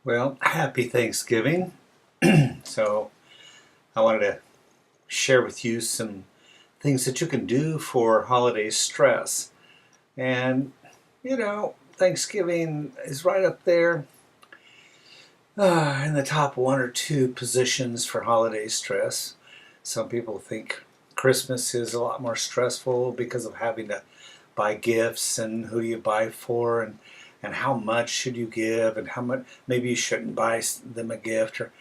Well, happy Thanksgiving. So, I wanted to share with you some things that you can do for holiday stress. And, Thanksgiving is right up there in the top one or two positions for holiday stress. Some people think Christmas is a lot more stressful because of having to buy gifts and who do you buy for and how much should you give and how much maybe you shouldn't buy them a gift or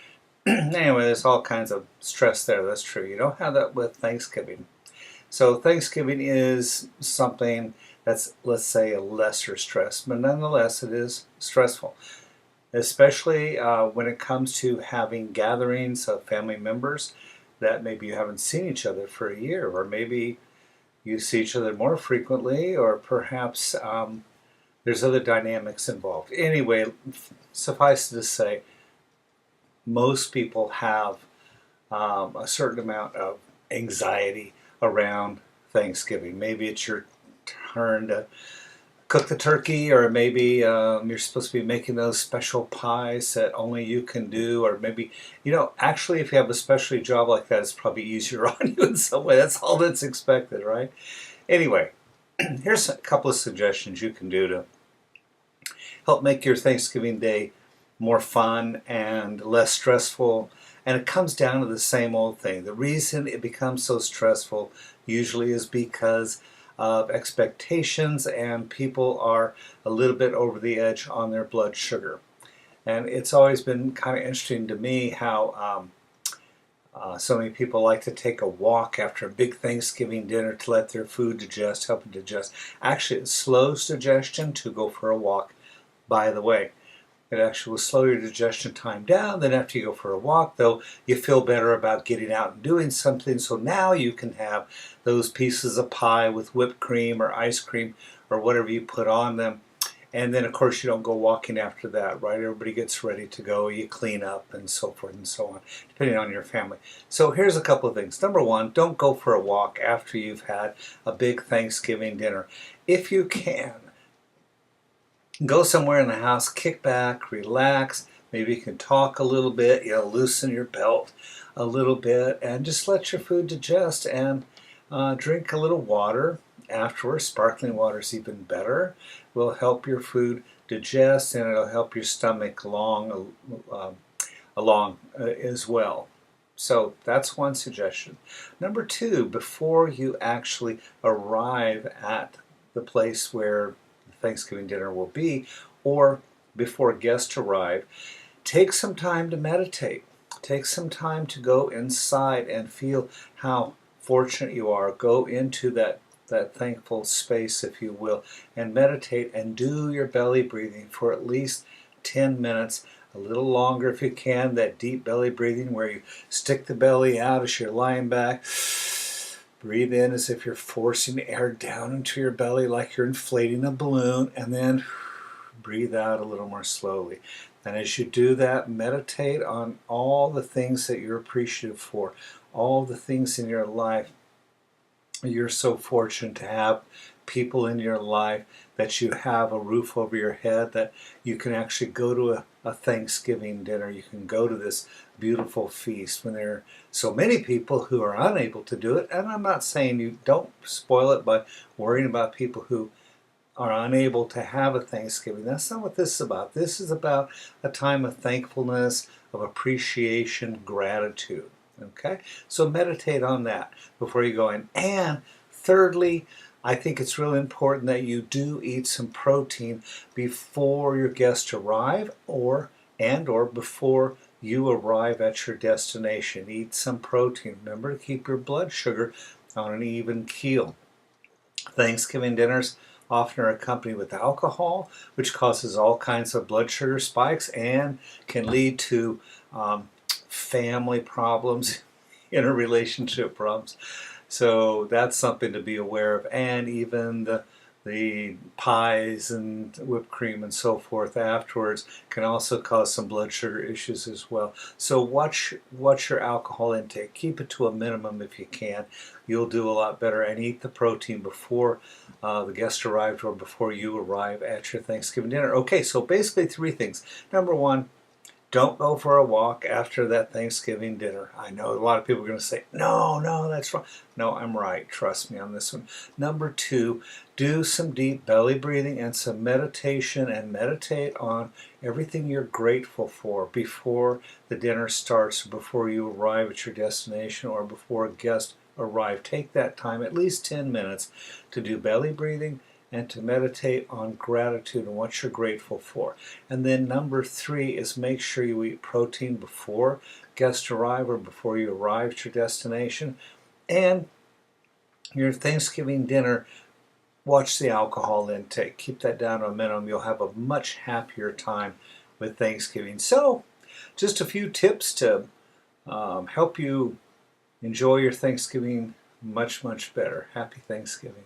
anyway, there's all kinds of stress there. That's true. You don't have that with Thanksgiving. So Thanksgiving is something that's, let's say, a lesser stress, but nonetheless it is stressful, especially when it comes to having gatherings of family members that maybe you haven't seen each other for a year, or maybe you see each other more frequently, or perhaps there's other dynamics involved. Anyway, suffice it to say, most people have a certain amount of anxiety around Thanksgiving. Maybe it's your turn to cook the turkey, or maybe you're supposed to be making those special pies that only you can do, or maybe, actually if you have a specialty job like that, it's probably easier on you in some way. That's all that's expected, right? Anyway, here's a couple of suggestions you can do to help make your Thanksgiving day more fun and less stressful. And it comes down to the same old thing. The reason it becomes so stressful usually is because of expectations, and people are a little bit over the edge on their blood sugar. And it's always been kind of interesting to me how so many people like to take a walk after a big Thanksgiving dinner to let their food digest, help it digest. Actually, it slows digestion to go for a walk, by the way. It actually will slow your digestion time down. Then after you go for a walk, though, you feel better about getting out and doing something. So now you can have those pieces of pie with whipped cream or ice cream or whatever you put on them. And then, of course, you don't go walking after that, right? Everybody gets ready to go. You clean up and so forth and so on, depending on your family. So here's a couple of things. Number one, don't go for a walk after you've had a big Thanksgiving dinner. If you can, go somewhere in the house, kick back, relax. Maybe you can talk a little bit, loosen your belt a little bit, and just let your food digest, and drink a little water afterwards. Sparkling water is even better. Will help your food digest, and it'll help your stomach along as well. So that's one suggestion. Number two, before you actually arrive at the place where Thanksgiving dinner will be, or before guests arrive, take some time to meditate. Take some time to go inside and feel how fortunate you are. Go into that thankful space, if you will, and meditate and do your belly breathing for at least 10 minutes, a little longer if you can, that deep belly breathing where you stick the belly out as you're lying back. Breathe in as if you're forcing air down into your belly like you're inflating a balloon, and then breathe out a little more slowly. And as you do that, meditate on all the things that you're appreciative for, all the things in your life. You're so fortunate to have people in your life, that you have a roof over your head, that you can actually go to a Thanksgiving dinner. You can go to this beautiful feast when there are so many people who are unable to do it. And I'm not saying you don't spoil it by worrying about people who are unable to have a Thanksgiving. That's not what this is about. This is about a time of thankfulness, of appreciation, gratitude. Okay? So meditate on that before you go in. And thirdly, I think it's really important that you do eat some protein before your guests arrive, or before you arrive at your destination. Eat some protein. Remember to keep your blood sugar on an even keel. Thanksgiving dinners often are accompanied with alcohol, which causes all kinds of blood sugar spikes and can lead to family problems, interrelationship problems. So that's something to be aware of. And even the pies and whipped cream and so forth afterwards can also cause some blood sugar issues as well. So watch your alcohol intake. Keep it to a minimum if you can. You'll do a lot better. And eat the protein before the guest arrived or before you arrive at your Thanksgiving dinner. Okay, so basically three things. Number one, Don't go for a walk after that Thanksgiving dinner. I know a lot of people are going to say, no, no, that's wrong. No, I'm right. Trust me on this one. Number 2, do some deep belly breathing and some meditation, and meditate on everything you're grateful for before the dinner starts, before you arrive at your destination, or before a guest arrive. Take that time, at least 10 minutes, to do belly breathing and to meditate on gratitude and what you're grateful for. And then number 3 is make sure you eat protein before guests arrive or before you arrive at your destination. And your Thanksgiving dinner, watch the alcohol intake. Keep that down to a minimum. You'll have a much happier time with Thanksgiving. So, just a few tips to help you enjoy your Thanksgiving much, much better. Happy Thanksgiving.